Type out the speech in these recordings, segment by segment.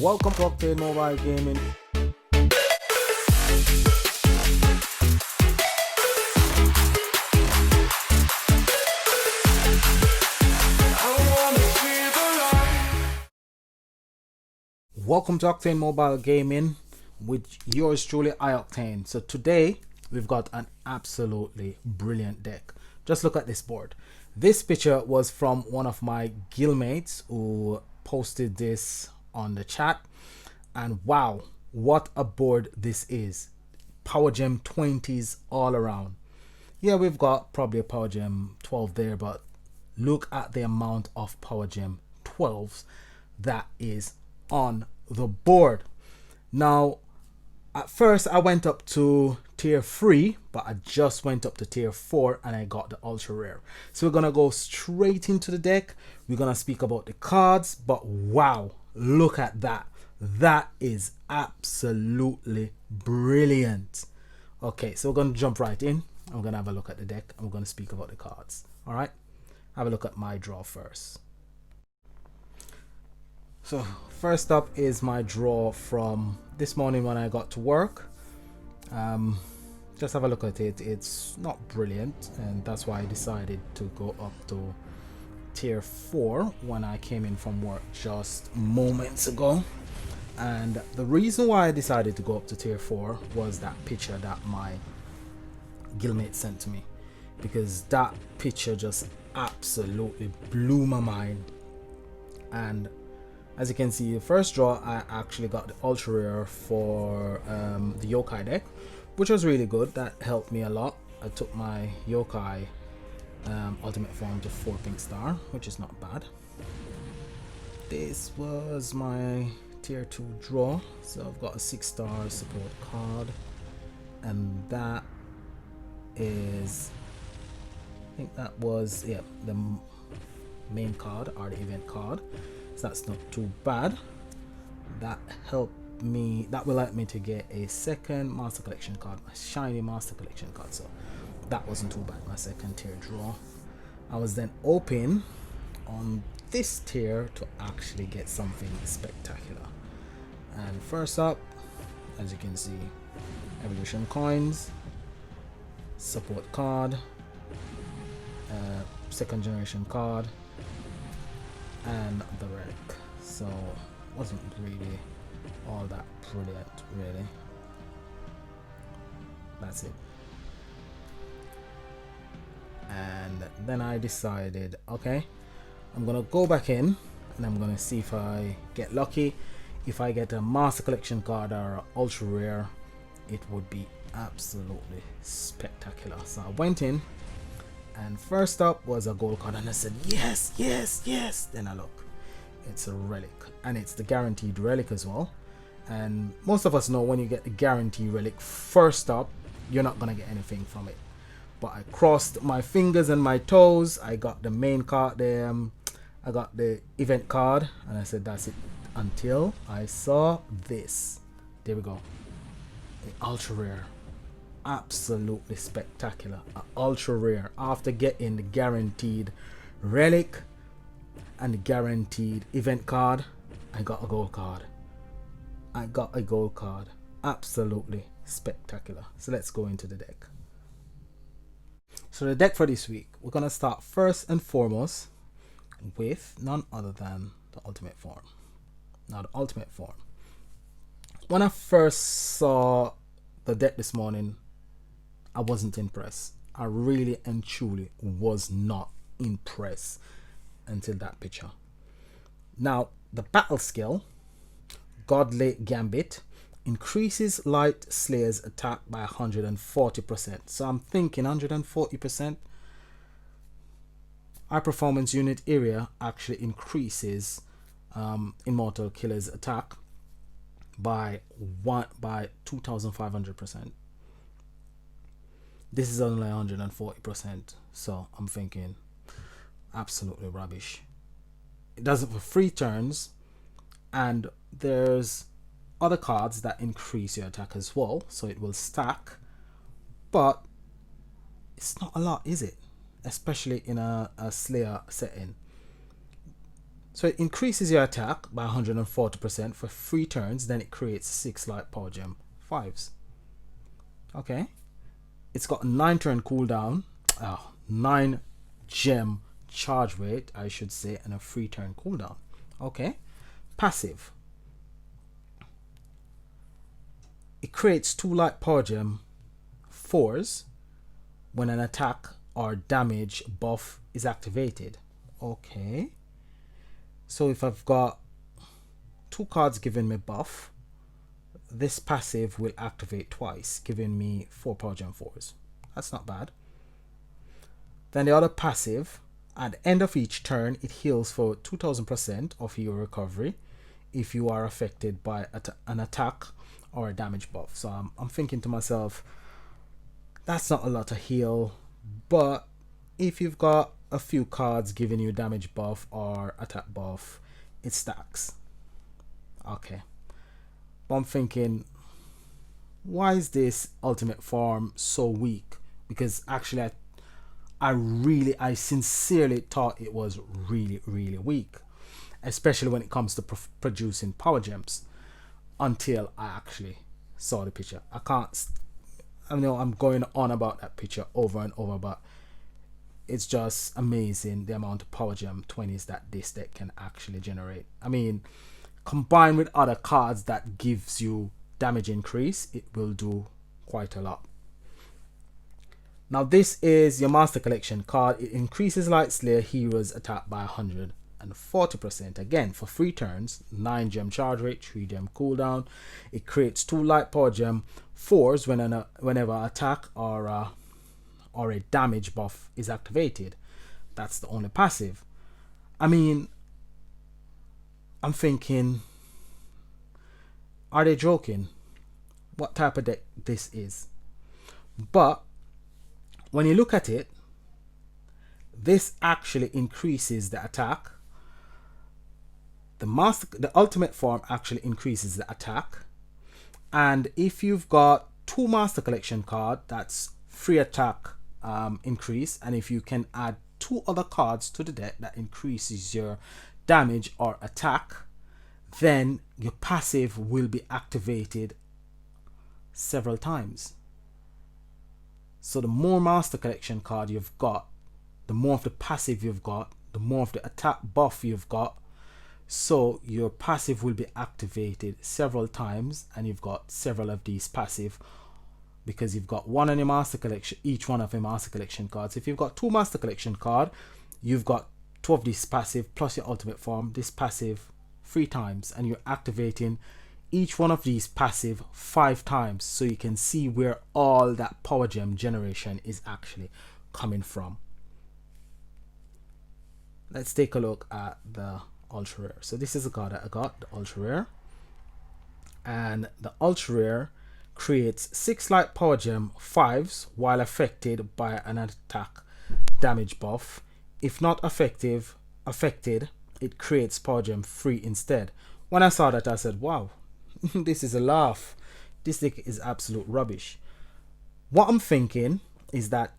Welcome to Octane Mobile Gaming. Welcome to Octane Mobile Gaming with yours truly, iOctane. So today we've got an absolutely brilliant deck. Just look at this board. This picture was from one of my guildmates who posted this on the chat, and wow, what a board this is. Power Gem 20s all around. Yeah, we've got probably a Power Gem 12 there, but look at the amount of Power Gem 12s that is on the board. Now, at first I went up to tier 3, but I just went up to tier 4 and I got the ultra rare. So we're gonna go straight into the deck. We're gonna speak about the cards, but wow, look at that. That is absolutely brilliant. Okay, so we're gonna jump right in. I'm gonna have a look at the deck and we're gonna speak about the cards. All right, have a look at my draw first. So first up is my draw from this morning when I got to work. Just have a look at it. It's not brilliant, and that's why I decided to go up to tier 4 when I came in from work just moments ago. And the reason why I decided to go up to tier 4 was that picture that my guildmate sent to me, because that picture just absolutely blew my mind. And as you can see, the first draw I actually got the ultra rare for the yokai deck, which was really good. That helped me a lot. I took my yokai ultimate form to 4 pink star, which is not bad. This was my tier 2 draw, so I've got a 6-star support card, and that is, I think that was, yeah, the main card or the event card. So that's not too bad. That helped me, that will help me to get a second master collection card, a shiny master collection card. So that wasn't too bad, my second tier draw. I was then hoping on this tier to actually get something spectacular. And first up, as you can see, evolution coins, support card, second generation card, and the relic. So wasn't really all that brilliant, really. That's it. And then I decided, okay, I'm gonna go back in and I'm gonna see if I get lucky. If I get a master collection card or an ultra rare, it would be absolutely spectacular. So I went in, and first up was a gold card, and I said yes, yes, yes. Then I look, it's a relic, and it's the guaranteed relic as well. And most of us know when you get the guaranteed relic first up, you're not gonna get anything from it. But I crossed my fingers and my toes. I got the main card there, I got the event card, and I said that's it, until I saw this. There we go, the ultra rare. Absolutely spectacular. Ultra rare after getting the guaranteed relic and the guaranteed event card. I got a gold card. I got a gold card. Absolutely spectacular. So let's go into the deck. So the deck for this week, we're gonna start first and foremost with none other than the ultimate form. Now the ultimate form, when I first saw the deck this morning, I wasn't impressed. I really and truly was not impressed until that picture. Now, the battle skill, Godly Gambit, increases Light Slayer's attack by 140%. So I'm thinking 140%. Our performance unit area actually increases Immortal Killer's attack by 2,500%. This is only 140%, so I'm thinking absolutely rubbish. It does it for 3 turns, and there's other cards that increase your attack as well, so it will stack, but it's not a lot, is it? Especially in a Slayer setting. So it increases your attack by 140% for 3 turns, then it creates 6 light power gem 5s. Okay. It's got a 9 turn cooldown, 9 gem charge rate, I should say, and a 3 turn cooldown. Okay. Passive. It creates 2 light power gem 4s when an attack or damage buff is activated. Okay. So if I've got 2 cards giving me buff, this passive will activate twice, giving me 4 power gem 4s. That's not bad. Then the other passive, at the end of each turn, it heals for 2000% of your recovery if you are affected by an attack or a damage buff. So I'm thinking to myself, that's not a lot to heal, but if you've got a few cards giving you damage buff or attack buff, it stacks. Okay. But I'm thinking, why is this ultimate form so weak? Because actually I sincerely thought it was really, really weak, especially when it comes to producing power gems, until I actually saw the picture. I know I'm going on about that picture over and over, but it's just amazing the amount of power gem 20s that this deck can actually generate. I mean, combined with other cards that gives you damage increase, it will do quite a lot. Now this is your Master Collection card. It increases Light Slayer heroes attack by 140%. Again, for 3 turns, 9 gem charge rate, 3 gem cooldown. It creates 2 light power gem 4s whenever attack or a damage buff is activated. That's the only passive. I mean, I'm thinking, are they joking? What type of deck this is? But when you look at it, this actually increases the attack. The ultimate form actually increases the attack. And if you've got 2 Master Collection cards, that's 3 attack increase. And if you can add 2 other cards to the deck that increases your damage or attack, then your passive will be activated several times. So the more Master Collection card you've got, the more of the passive you've got, the more of the attack buff you've got. So your passive will be activated several times, and you've got several of these passive because you've got one on your Master Collection, each one of your Master Collection cards. If you've got 2 Master Collection card, you've got 2 of these passive plus your ultimate form, this passive 3 times, and you're activating each one of these passive 5 times, so you can see where all that power gem generation is actually coming from. Let's take a look at the ultra rare. So this is the card that I got, the ultra rare, and the ultra rare creates 6 light power gem 5s while affected by an attack damage buff. If not affected, it creates power gem 3 instead. When I saw that, I said, wow, this is a laugh. This deck is absolute rubbish. What I'm thinking is that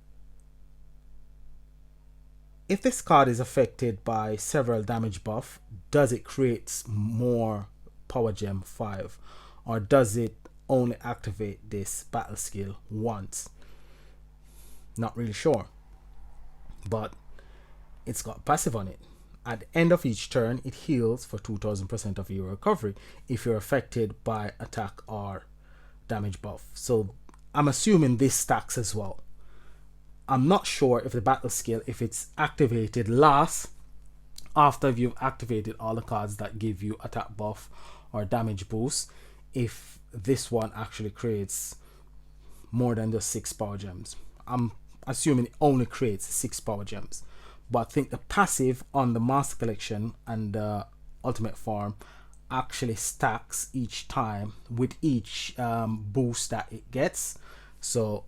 if this card is affected by several damage buff, does it create more power gem 5, or does it only activate this battle skill once? Not really sure, but it's got passive on it. At the end of each turn, it heals for 2000% of your recovery if you're affected by attack or damage buff. So I'm assuming this stacks as well. I'm not sure if the battle skill, if it's activated last after you've activated all the cards that give you attack buff or damage boost, if this one actually creates more than just 6 power gems. I'm assuming it only creates 6 power gems. But I think the passive on the Master Collection and the ultimate form actually stacks each time with each boost that it gets. So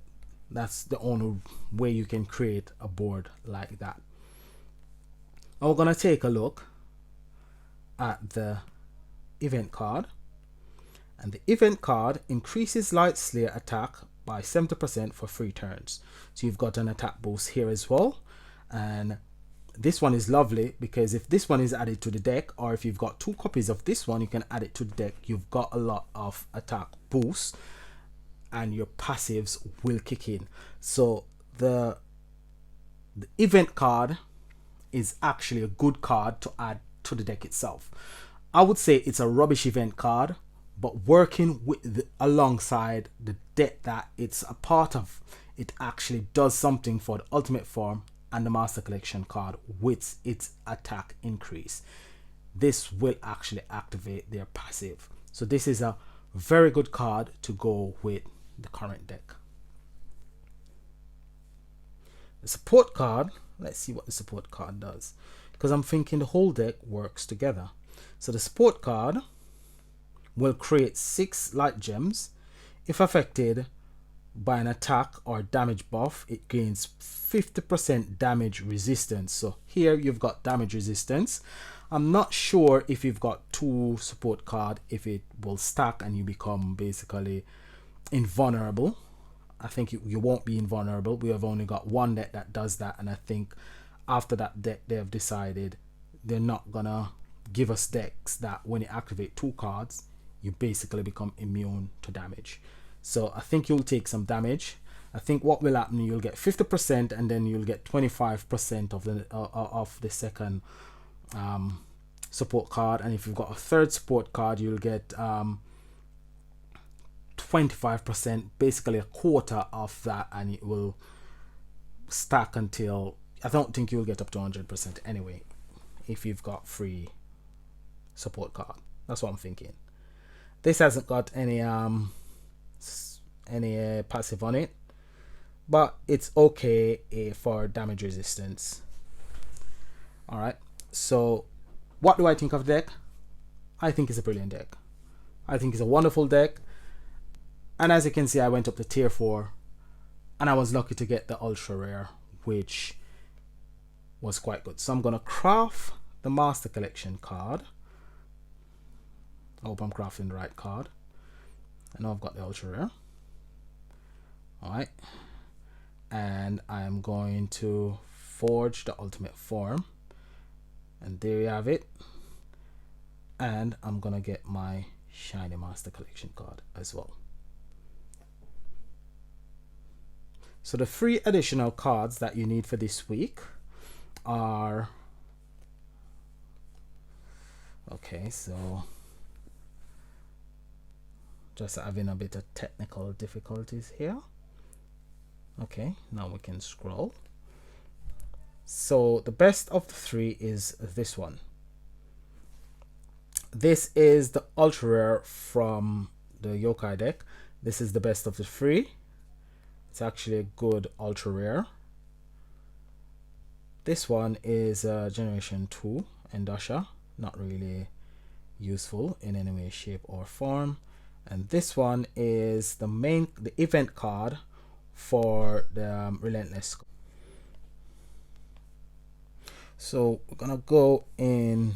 that's the only way you can create a board like that. Now we're going to take a look at the event card. And the event card increases Light Slayer attack by 70% for 3 turns. So you've got an attack boost here as well. And this one is lovely because if this one is added to the deck, or if you've got 2 copies of this one, you can add it to the deck. You've got a lot of attack boost and your passives will kick in. So the event card is actually a good card to add to the deck itself. I would say it's a rubbish event card, but working with alongside the deck that it's a part of, it actually does something for the ultimate form and the master collection card with its attack increase. This will actually activate their passive. So this is a very good card to go with the current deck. The support card, let's see what the support card does, because I'm thinking the whole deck works together. So the support card will create 6 light gems. If affected by an attack or damage buff, it gains 50% damage resistance. So here you've got damage resistance. I'm not sure if you've got 2 support card, if it will stack and you become basically invulnerable. I think you won't be invulnerable. We have only got 1 deck that does that, and I think after that deck they have decided they're not gonna give us decks that when you activate 2 cards you basically become immune to damage. So I think you'll take some damage. I think what will happen, you'll get 50% and then you'll get 25% of the second support card, and if you've got a third support card you'll get 25%, basically a quarter of that, and it will stack until, I don't think you'll get up to 100% anyway if you've got 3 support card. That's what I'm thinking. This hasn't got any passive on it, but it's okay for damage resistance. Alright, so what do I think of the deck? I think it's a brilliant deck. I think it's a wonderful deck. And as you can see, I went up to tier 4 and I was lucky to get the ultra rare, which was quite good. So I'm going to craft the master collection card. I hope I'm crafting the right card. I know I've got the ultra rare. Alright. And I'm going to forge the ultimate form. And there you have it. And I'm going to get my shiny master collection card as well. So the 3 additional cards that you need for this week are, okay, so just having a bit of technical difficulties here. Okay, now we can scroll. So the best of the 3 is this one. This is the ultra rare from the yokai deck. This is the best of the 3. It's actually a good ultra rare. This one is generation 2 Endasha, not really useful in any way, shape or form. And this one is the event card for the Relentless. So we're gonna go in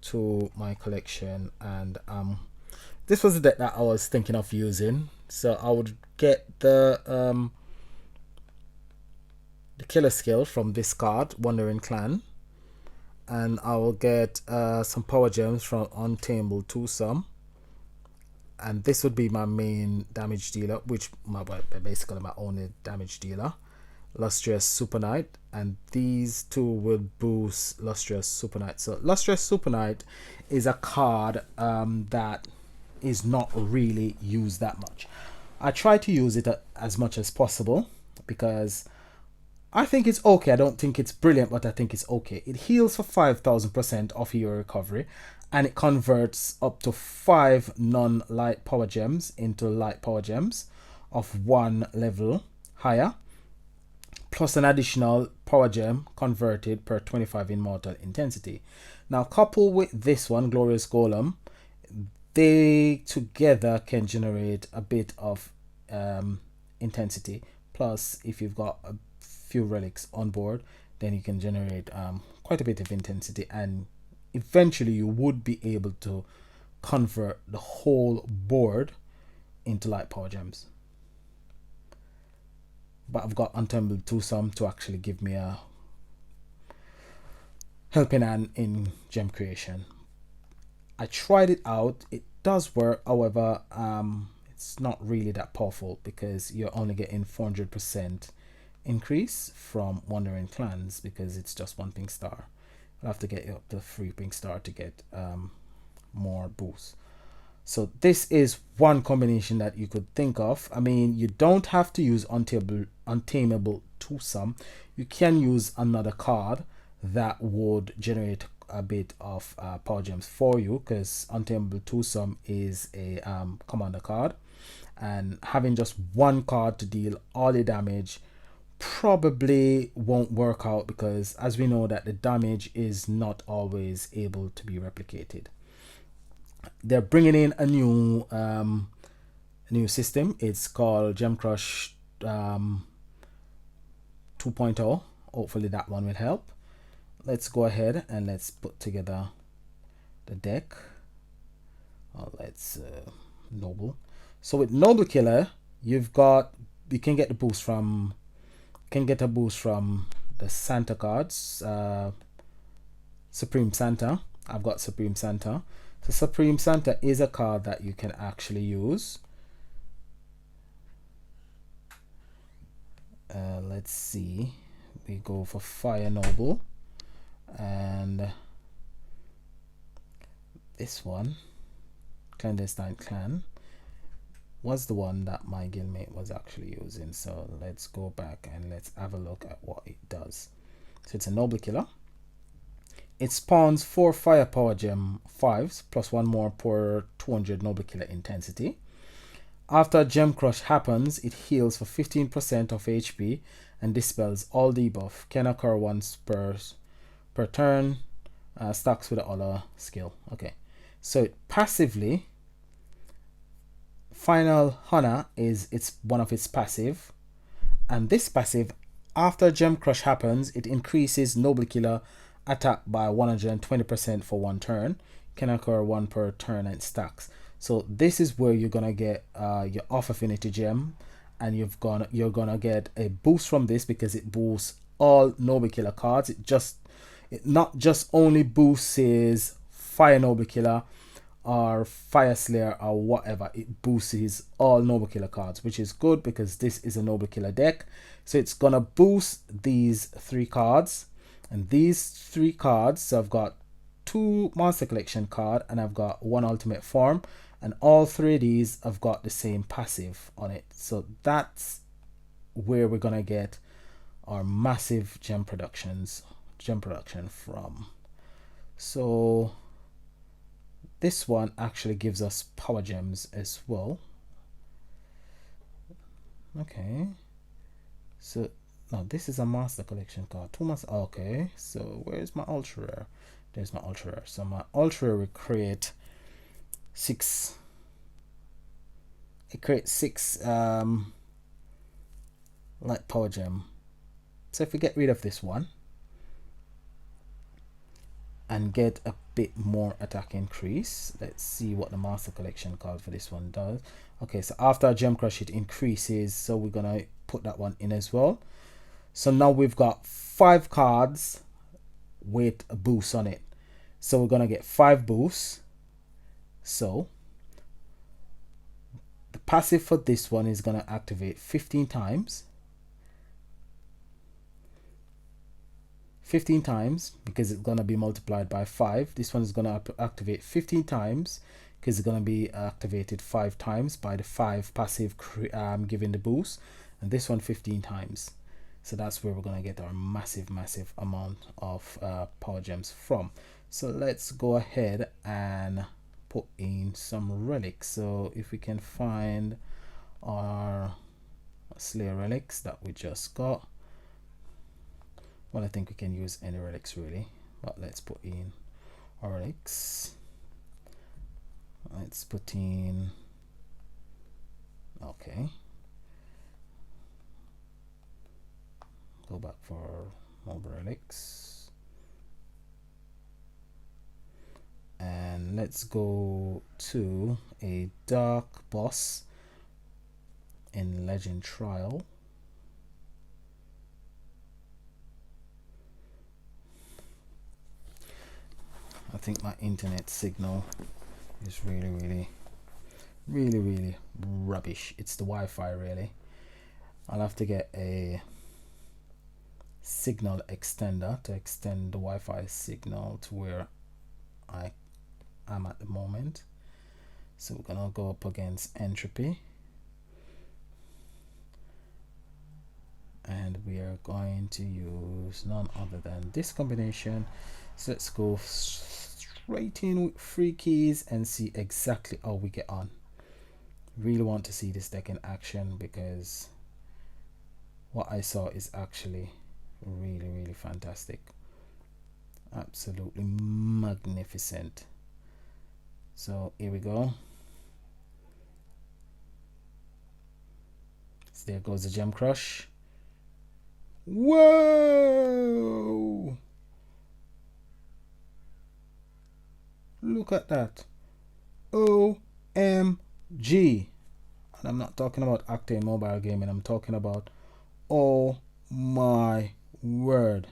to my collection, and this was the deck that I was thinking of using. So I would get the killer skill from this card, Wandering Clan, and I will get some power gems from Untamable Twosome, and this would be my main damage dealer, which basically my only damage dealer, Lustrous Super Knight, and these 2 will boost Lustrous Super Knight. So Lustrous Super Knight is a card that is not really used that much. I try to use it as much as possible because I think it's okay. I don't think it's brilliant, but I think it's okay. It heals for 5,000% of your recovery, and it converts up to 5 non-light power gems into light power gems of 1 level higher, plus an additional power gem converted per 25 immortal intensity. Now, coupled with this one, Glorious Golem, they together can generate a bit of intensity. Plus, if you've got a few relics on board, then you can generate quite a bit of intensity, and eventually you would be able to convert the whole board into light power gems. But I've got Untamable Twosome to actually give me a helping hand in gem creation. I tried it out, it does work, however it's not really that powerful because you're only getting 400% increase from Wandering Clans because it's just one pink star. I'll have to get you up to 3 pink star to get more boost. So this is one combination that you could think of. I mean, you don't have to use Untamable Twosome. You can use another card that would generate a bit of power gems for you, because Untamable Twosome is a commander card, and having just one card to deal all the damage probably won't work out, because as we know that the damage is not always able to be replicated. They're bringing in a new system. It's called Gem Crush 2.0. Hopefully that one will help. Let's go ahead and let's put together the deck. Let's Noble. So with Noble Killer, you can get the boost from the Santa cards. Supreme Santa. I've got Supreme Santa. So Supreme Santa is a card that you can actually use. Let's see. We go for Fire Noble, and this one, Clandestine Clan, was the one that my guildmate was actually using. So let's go back and let's have a look at what it does. So it's a Noble Killer. It spawns 4 firepower gem 5s plus 1 more per 200 Noble Killer intensity. After Gem Crush happens, it heals for 15% of HP and dispels all debuff. Can occur once per turn. Stacks with the other skill. Okay, so it passively, Final Honor is one of its passive, and this passive, after Gem Crush happens, it increases Noble Killer attack by 120% for 1 turn. Can occur 1 per turn and stacks. So this is where you're gonna get your off affinity gem, and you're gonna get a boost from this because it boosts all Noble Killer cards. It not just only boosts Fire Noble Killer or Fire Slayer or whatever, it boosts all Noble Killer cards, which is good because this is a Noble Killer deck. So it's gonna boost these 3 cards. And these 3 cards, so I've got 2 Monster Collection card and I've got 1 Ultimate Form, and all 3 of these have got the same passive on it. So that's where we're gonna get our massive gem production from. So this one actually gives us power gems as well. Okay, so now this is a Master Collection card. 2 months. Okay, so where's my ultra rare? There's my ultra rare. So my ultra rare will create 6. It creates 6 light power gem. So if we get rid of this one and get a bit more attack increase, let's see what the Master Collection card for this one does. Okay, so after Gem Crush it increases, so we're gonna put that one in as well. So now we've got 5 cards with a boost on it. So we're gonna get 5 boosts. So the passive for this one is gonna activate 15 times. 15 times because it's gonna be multiplied by 5. This one is gonna activate 15 times because it's gonna be activated 5 times by the 5 passive giving the boost, and this one 15 times. So that's where we're going to get our massive amount of power gems from. So let's go ahead and put in some relics. So if we can find our Slayer relics that we just got. Well, I think we can use any relics really, but let's put in our relics. Let's put in, okay. Go back for mobile relics, and let's go to a dark boss in Legend Trial. I think my internet signal is really rubbish. It's the Wi-Fi really. I'll have to get a signal extender to extend the Wi-Fi signal to where I am at the moment. So we're gonna go up against entropy, and we are going to use none other than this combination. So let's go straight in with 3 keys and see exactly how we get on. Really want to see this deck in action, because what I saw is actually really fantastic, absolutely magnificent. So here we go. So there goes the gem crush. Whoa, look at that. OMG. And I'm not talking about Octane mobile gaming, I'm talking about, oh my word,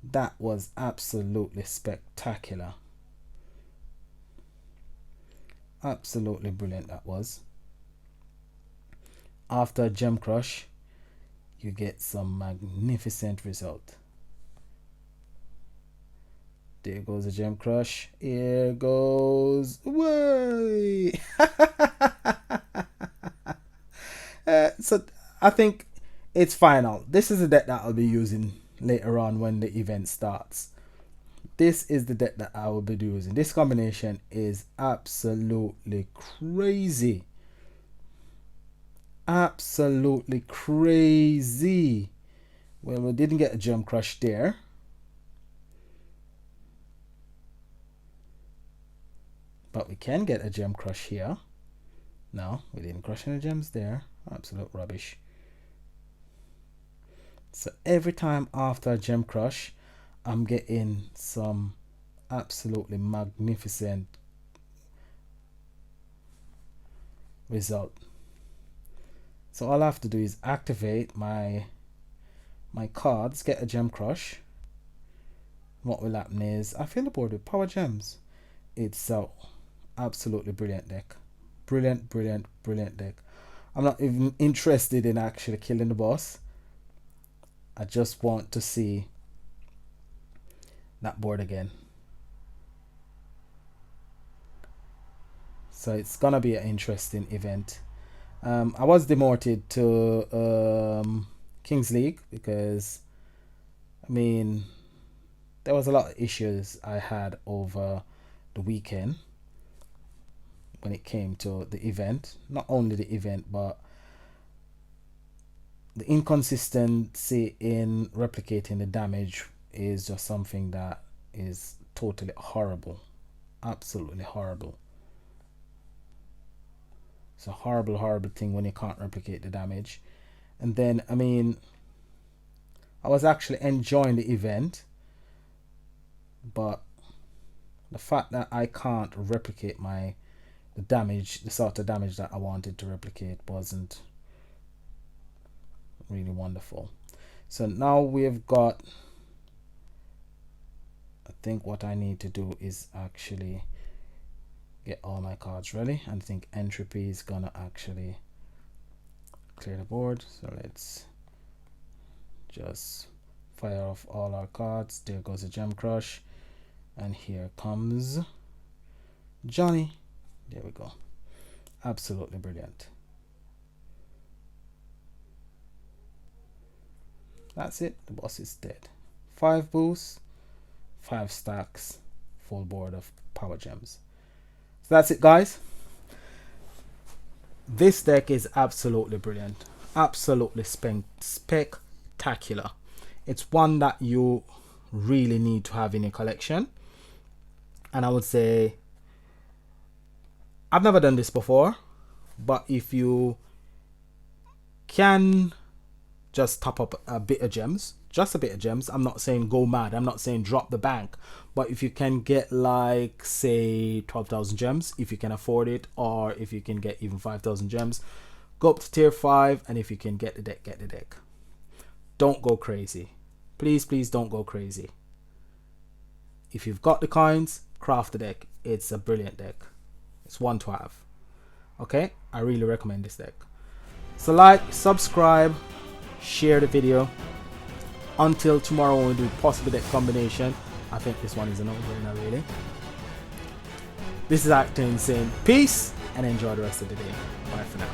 that was absolutely spectacular. Absolutely brilliant that was. After gem crush, you get some magnificent result. There goes a gem crush. Here goes. Way. So I think it's final. This is the deck that I'll be using later on when the event starts. This is the deck that I will be using. This combination is absolutely crazy. Absolutely crazy. Well, we didn't get a gem crush there. But we can get a gem crush here. No, we didn't crush any gems there. Absolute rubbish. So every time after a gem crush, I'm getting some absolutely magnificent result. So all I have to do is activate my cards, get a gem crush. What will happen is I fill the board with power gems. It's so absolutely brilliant deck. Brilliant deck. I'm not even interested in actually killing the boss. I just want to see that board again. So it's gonna be an interesting event. I was demoted to Kings League because, I mean, there was a lot of issues I had over the weekend when it came to the event. Not only the event, but the inconsistency in replicating the damage is just something that is totally horrible. Absolutely horrible. It's a horrible thing when you can't replicate the damage. And then, I mean, I was actually enjoying the event, but the fact that I can't replicate the damage, the sort of damage that I wanted to replicate, wasn't really wonderful. So now we've got, I think what I need to do is actually get all my cards ready, and I think entropy is gonna actually clear the board. So let's just fire off all our cards. There goes a gem crush, and here comes Johnny. There we go. Absolutely brilliant. That's it. The boss is dead. 5 boosts, 5 stacks, full board of power gems. So that's it, guys. This deck is absolutely brilliant. Absolutely spectacular. It's one that you really need to have in your collection. And I would say, I've never done this before, but if you can just top up a bit of gems, just a bit of gems, I'm not saying go mad, I'm not saying drop the bank, but if you can get like say 12,000 gems, if you can afford it, or if you can get even 5,000 gems, go up to tier 5, and if you can get the deck, get the deck. Don't go crazy. Please don't go crazy. if you've got the coins, craft the deck. It's a brilliant deck. It's one to have. Okay, I really recommend this deck. So like, subscribe, share the video. Until tomorrow when we do possible deck combination. I think this one is a no-brainer really. This is Acting Insane. Peace and enjoy the rest of the day. Bye for now.